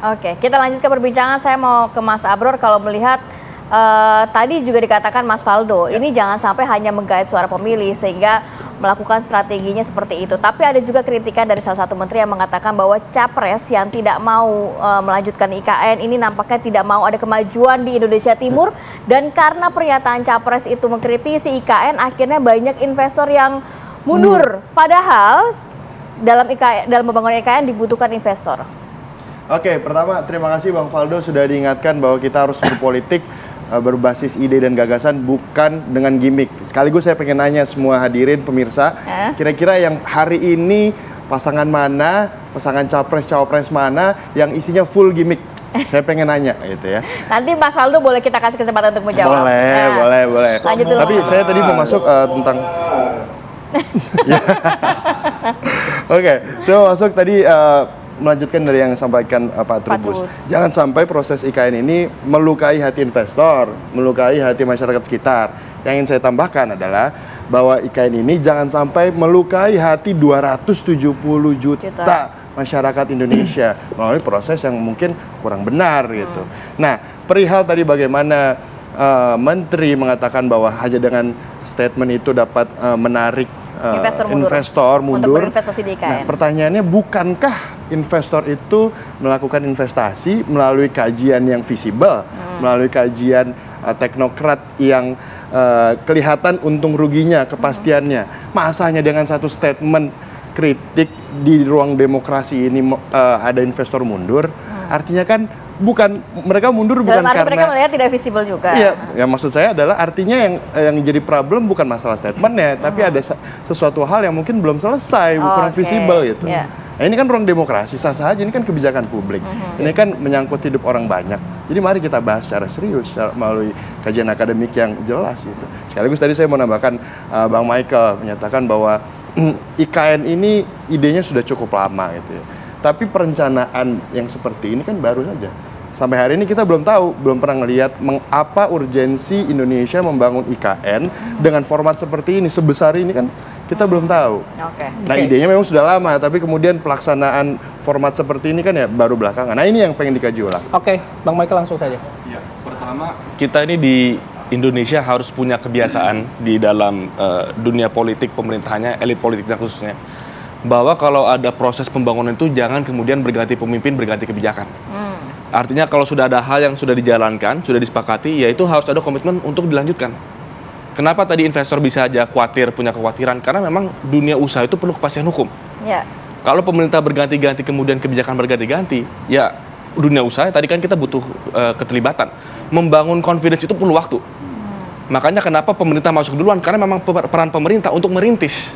Oke, kita lanjut ke perbincangan. Saya mau ke Mas Abror. Kalau melihat tadi juga dikatakan Mas Faldo, ini jangan sampai hanya menggait suara pemilih sehingga melakukan strateginya seperti itu. Tapi ada juga kritikan dari salah satu menteri yang mengatakan bahwa capres yang tidak mau melanjutkan IKN ini nampaknya tidak mau ada kemajuan di Indonesia Timur, dan karena pernyataan capres itu mengkritisi IKN, akhirnya banyak investor yang mundur. Padahal dalam pembangunan IKN dibutuhkan investor. Oke, pertama terima kasih Bang Faldo sudah diingatkan bahwa kita harus berpolitik berbasis ide dan gagasan, bukan dengan gimmick. Sekaligus saya pengen nanya semua hadirin pemirsa, kira-kira yang hari ini pasangan mana, pasangan capres-cawapres mana yang isinya full gimmick? Saya pengen nanya gitu ya. Nanti Mas Faldo boleh kita kasih kesempatan untuk menjawab. Boleh. Lanjut dulu. Tapi saya tadi mau masuk tentang Oke, saya mau masuk tadi melanjutkan dari yang disampaikan Pak Trubus. Jangan sampai proses IKN ini melukai hati investor, melukai hati masyarakat sekitar. Yang ingin saya tambahkan adalah bahwa IKN ini jangan sampai melukai hati 270 juta masyarakat Indonesia melalui proses yang mungkin kurang benar gitu. Nah, perihal tadi bagaimana Menteri mengatakan bahwa hanya dengan statement itu dapat menarik investor mundur. Untuk berinvestasi di IKN. Nah, pertanyaannya, bukankah investor itu melakukan investasi melalui kajian yang visible, melalui kajian teknokrat yang kelihatan untung ruginya, kepastiannya. Masanya dengan satu statement kritik di ruang demokrasi ini ada investor mundur, artinya kan bukan mereka mundur bukan karena mereka melihat tidak visible juga. Iya, yang maksud saya adalah artinya yang jadi problem bukan masalah statementnya, tapi ada sesuatu hal yang mungkin belum selesai, kurang visible gitu. Nah, ini kan ruang demokrasi, sah-sah aja, ini kan kebijakan publik. Ini kan menyangkut hidup orang banyak. Jadi mari kita bahas secara serius melalui kajian akademik yang jelas gitu. Sekaligus tadi saya mau nambahkan, Bang Michael menyatakan bahwa IKN ini idenya sudah cukup lama gitu ya. Tapi perencanaan yang seperti ini kan baru saja. Sampai hari ini kita belum tahu, belum pernah ngelihat apa urgensi Indonesia membangun IKN dengan format seperti ini, sebesar ini kan kita belum tahu. Nah, idenya memang sudah lama, tapi kemudian pelaksanaan format seperti ini kan ya baru belakangan. Nah, ini yang pengen dikaji ulang. Oke, Bang Michael langsung saja. Ya, pertama kita ini di Indonesia harus punya kebiasaan di dalam dunia politik pemerintahannya, elit politiknya khususnya, bahwa kalau ada proses pembangunan itu jangan kemudian berganti pemimpin, berganti kebijakan. Artinya kalau sudah ada hal yang sudah dijalankan, sudah disepakati, ya itu harus ada komitmen untuk dilanjutkan. Kenapa tadi investor bisa aja punya kekhawatiran? Karena memang dunia usaha itu perlu kepastian hukum. Kalau pemerintah berganti-ganti kemudian kebijakan berganti-ganti, ya dunia usaha tadi kan kita butuh keterlibatan. Membangun confidence itu perlu waktu. Makanya kenapa pemerintah masuk duluan? Karena memang peran pemerintah untuk merintis.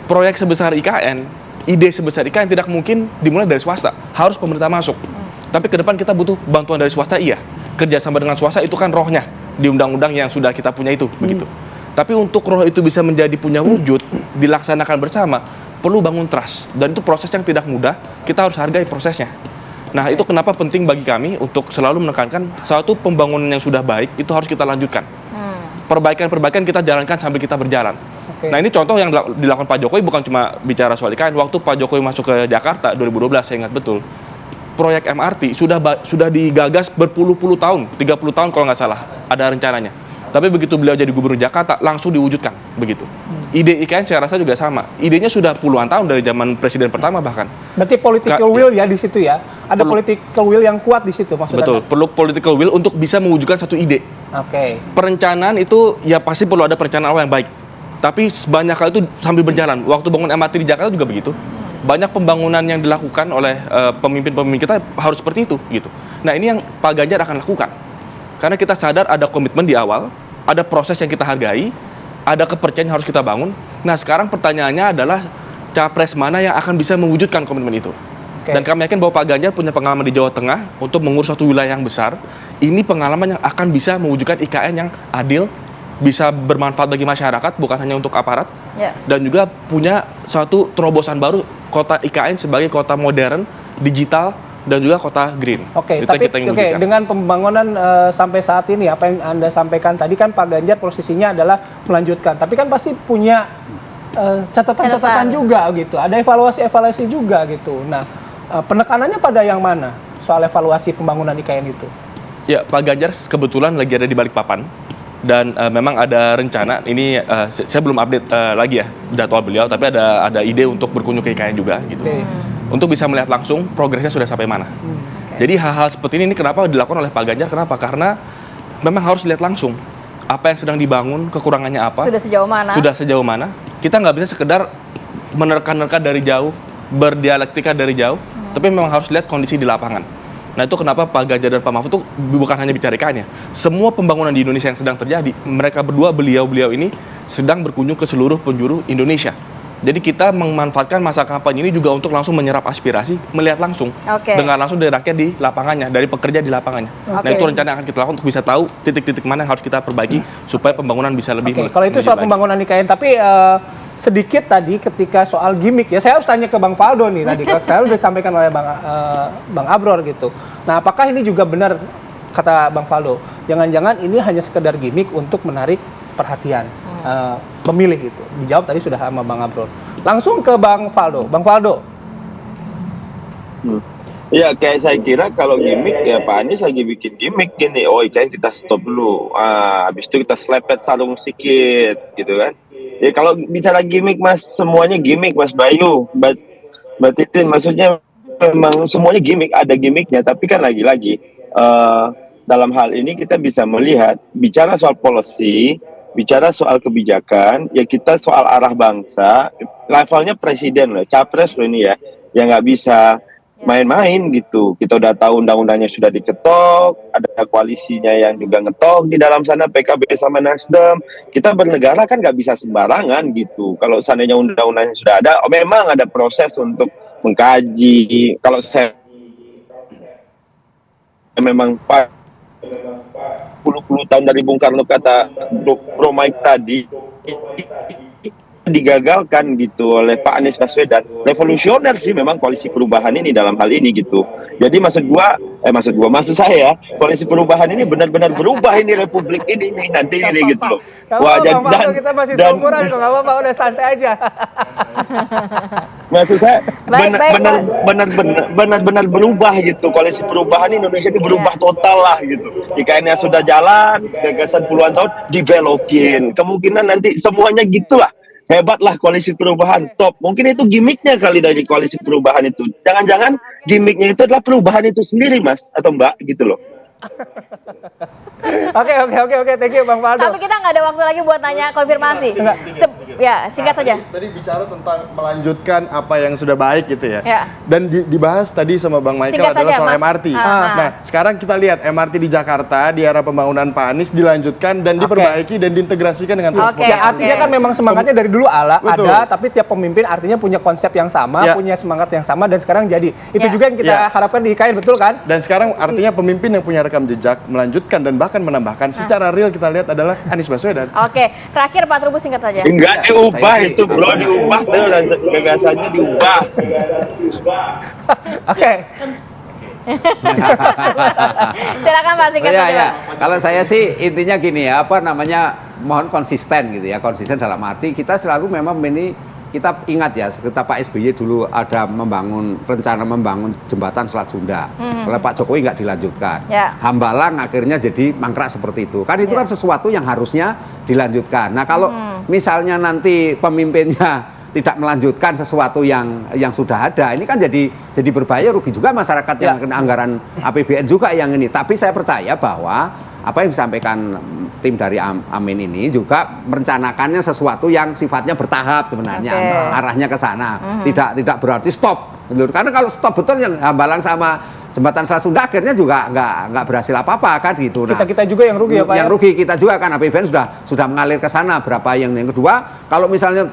Proyek sebesar IKN, ide sebesar IKN tidak mungkin dimulai dari swasta, harus pemerintah masuk. Tapi ke depan kita butuh bantuan dari swasta, iya. Kerjasama dengan swasta itu kan rohnya di undang-undang yang sudah kita punya itu, begitu. Tapi untuk roh itu bisa menjadi punya wujud, dilaksanakan bersama, perlu bangun trust. Dan itu proses yang tidak mudah, kita harus hargai prosesnya. Nah, itu kenapa penting bagi kami untuk selalu menekankan suatu pembangunan yang sudah baik, itu harus kita lanjutkan. Perbaikan-perbaikan kita jalankan sambil kita berjalan. Nah, ini contoh yang dilakukan Pak Jokowi bukan cuma bicara soal IKN. Waktu Pak Jokowi masuk ke Jakarta 2012, saya ingat betul, proyek MRT sudah digagas berpuluh-puluh tahun, 30 tahun kalau nggak salah, ada rencananya. Tapi begitu beliau jadi gubernur Jakarta, langsung diwujudkan, begitu. Ide IKN saya rasa juga sama. Idenya sudah puluhan tahun dari zaman presiden pertama bahkan. Berarti political will ya di situ ya? Ada political will yang kuat di situ maksudnya? Betul, perlu political will untuk bisa mewujudkan satu ide. Perencanaan itu ya pasti perlu ada perencanaan awal yang baik. Tapi sebanyak hal itu sambil berjalan. Waktu bangun MRT di Jakarta juga begitu. Banyak pembangunan yang dilakukan oleh pemimpin-pemimpin kita harus seperti itu gitu. Nah, ini yang Pak Ganjar akan lakukan. Karena kita sadar ada komitmen di awal, ada proses yang kita hargai, ada kepercayaan yang harus kita bangun. Nah, sekarang pertanyaannya adalah capres mana yang akan bisa mewujudkan komitmen itu. Dan kami yakin bahwa Pak Ganjar punya pengalaman di Jawa Tengah untuk mengurus suatu wilayah yang besar. Ini pengalaman yang akan bisa mewujudkan IKN yang adil, bisa bermanfaat bagi masyarakat, bukan hanya untuk aparat, dan juga punya suatu terobosan baru, kota IKN sebagai kota modern, digital, dan juga kota green. Dengan pembangunan sampai saat ini, apa yang Anda sampaikan tadi kan Pak Ganjar posisinya adalah melanjutkan, tapi kan pasti punya catatan-catatan juga gitu, ada evaluasi-evaluasi juga gitu. Nah, penekanannya pada yang mana? soal evaluasi pembangunan IKN itu? Ya, Pak Ganjar kebetulan lagi ada di Balikpapan dan memang ada rencana ini saya belum update lagi ya jadwal beliau, tapi ada ide untuk berkunjung ke IKN juga gitu. Untuk bisa melihat langsung progresnya sudah sampai mana. Jadi hal-hal seperti ini kenapa dilakukan oleh Pak Ganjar? Kenapa? Karena memang harus lihat langsung apa yang sedang dibangun, kekurangannya apa. Sudah sejauh mana? Sudah sejauh mana. Kita nggak bisa sekedar menerka-nerka dari jauh, berdialektika dari jauh, tapi memang harus lihat kondisi di lapangan. Nah itu kenapa Pak Ganjar dan Pak Mahfud itu bukan hanya bicara IKN-nya. Semua pembangunan di Indonesia yang sedang terjadi, mereka berdua, beliau ini sedang berkunjung ke seluruh penjuru Indonesia. Jadi kita memanfaatkan masa kampanye ini juga untuk langsung menyerap aspirasi, melihat langsung, dengar langsung dari rakyat di lapangannya, dari pekerja di lapangannya. Nah itu rencana yang akan kita lakukan untuk bisa tahu titik-titik mana yang harus kita perbaiki supaya pembangunan bisa lebih. Kalau itu soal pembangunan IKN, tapi sedikit tadi ketika soal gimmick ya, saya harus tanya ke Bang Faldo nih tadi, saya udah disampaikan oleh Bang Abror gitu. Nah apakah ini juga benar kata Bang Faldo, jangan-jangan ini hanya sekedar gimmick untuk menarik perhatian pemilih itu? Dijawab tadi sudah sama Bang Abror. Langsung ke Bang Faldo. Bang Faldo. Ya kayak saya kira kalau gimmick ya Pak Anies lagi bikin gimmick gini, oh IKN kita stop dulu, habis itu kita selepet sarung sedikit gitu kan. Ya kalau bicara gimmick Mas, semuanya gimmick Mas Bayu, Mbak Titin, maksudnya memang semuanya gimmick, ada gimmicknya, tapi kan lagi-lagi dalam hal ini kita bisa melihat, bicara soal policy, bicara soal kebijakan, ya kita soal arah bangsa, levelnya presiden loh, capres loh ini ya, yang nggak bisa main-main gitu. Kita udah tahu undang-undangnya sudah diketok, ada koalisinya yang juga ngetok di dalam sana, PKB sama Nasdem. Kita bernegara kan nggak bisa sembarangan gitu. Kalau seandainya undang-undangnya sudah ada, memang ada proses untuk mengkaji. Kalau saya memang Pak 10 tahun dari Bung Karno kata Bro Mike tadi digagalkan gitu oleh Pak Anies Baswedan. Revolusioner sih memang koalisi perubahan ini dalam hal ini gitu. Jadi maksud saya koalisi perubahan ini benar-benar berubah ini republik ini nih nanti ini gitu loh. Wah, dan kita masih seumuran kok, nggak apa-apa, udah santai aja. Maksud saya benar-benar berubah gitu. Koalisi perubahan Indonesia ini berubah total lah gitu. IKN-nya sudah jalan, gagasan puluhan tahun dibelokin. Kemungkinan nanti semuanya gitulah. Hebatlah koalisi perubahan, top. Mungkin itu gimmicknya kali dari koalisi perubahan itu. Jangan-jangan gimmicknya itu adalah perubahan itu sendiri, Mas atau Mbak, gitu loh. Oke, thank you Bang Faldo. Tapi kita nggak ada waktu lagi buat nanya konfirmasi. Ya, singkat saja. Tadi bicara tentang melanjutkan apa yang sudah baik gitu ya. Dan dibahas tadi sama Bang Michael Singkat adalah saja, soal Mas. MRT. Nah, sekarang kita lihat MRT di Jakarta di era pembangunan Pak Anies dilanjutkan dan diperbaiki dan diintegrasikan dengan transportasi. Artinya kan memang semangatnya dari dulu ada, tapi tiap pemimpin artinya punya konsep yang sama, punya semangat yang sama, dan sekarang jadi. Itu juga yang kita harapkan di IKN, betul kan? Dan sekarang artinya pemimpin yang punya rekam jejak melanjutkan dan bahkan menambahkan secara real kita lihat adalah Anies Baswedan. Oke, terakhir Pak Trubus singkat saja. Enggak diubah itu bro, diubah tuh gagasannya diubah. Oke. Silakan Pak singkat saja. Ya. Kalau saya sih intinya gini ya, mohon konsisten gitu ya, konsisten dalam arti kita selalu memang kita ingat ya, ketika Pak SBY dulu ada rencana membangun jembatan Selat Sunda. Oleh Pak Jokowi nggak dilanjutkan. Hambalang akhirnya jadi mangkrak seperti itu. Kan itu kan sesuatu yang harusnya dilanjutkan. Nah kalau misalnya nanti pemimpinnya tidak melanjutkan sesuatu yang sudah ada, ini kan jadi berbahaya, rugi juga masyarakat yang anggaran APBN juga yang ini. Tapi saya percaya bahwa apa yang disampaikan tim dari Amin ini juga merencanakannya sesuatu yang sifatnya bertahap sebenarnya, arahnya ke sana. Tidak berarti stop. Karena kalau stop betul yang Hambalang sama jembatan Selat Sunda akhirnya juga nggak berhasil apa-apa kan gitu. Nah, kita juga yang rugi ya Pak. Yang rugi kita juga kan, APBN sudah mengalir ke sana berapa yang kedua. Kalau misalnya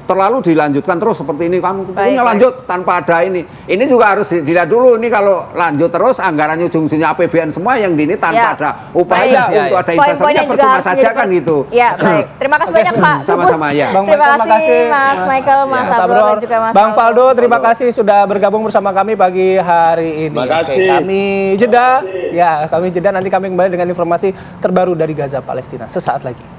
terlalu dilanjutkan terus seperti ini kan, pokoknya lanjut tanpa ada ini. Ini juga harus dilihat dulu, ini kalau lanjut terus anggarannya ujung-ujungnya APBN semua yang di ini tanpa ada upaya untuk ada infrastrukturnya, percuma saja kan gitu. Ya, baik. Terima kasih banyak Pak Trubus. Sama-sama ya. Terima kasih Mas Michael, Mas Abror dan juga Mas Bang Faldo, terima kasih sudah bergabung bersama kami pagi hari ini. Terima kasih. Kami jeda, nanti kami kembali dengan informasi terbaru dari Gaza, Palestina sesaat lagi.